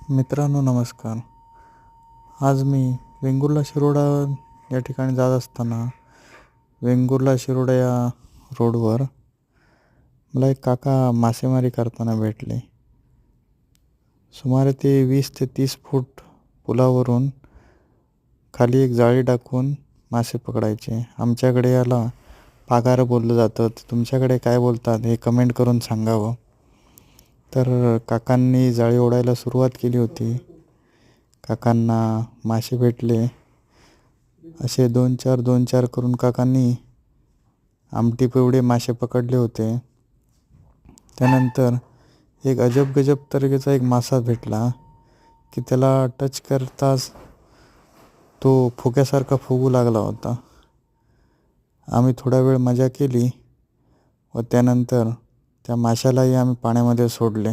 मित्रांनो नमस्कार. आज मी वेंगुर्ला शिरोडा या ठिकाणी जात असताना वेंगुर्ला शिरोडा या रोडवर मला एक काका मासेमारी करताना भेटले. सुमारे ते 20 ते 30 फूट पुलावरून खाली एक जाळी टाकून मासे पकडायचे. आमच्याकडे याला पागार बोललं जातं. तुमच्याकडे काय बोलतात हे कमेंट करून सांगावं. तर काकांनी जाळी ओढायला सुरुवात केली होती. काकांना मासे भेटले. असे 2-4 करून काकांनी आमटी पिवळे मासे पकडले होते. त्यानंतर एक अजब गजब तरीकेचा एक मासा भेटला की त्याला टच करताच तो फुग्यासारखा फुगू लागला होता. आम्ही थोडा वेळ मजा केली व त्यानंतर त्या माशालाही आम्ही पाण्यामध्ये सोडले.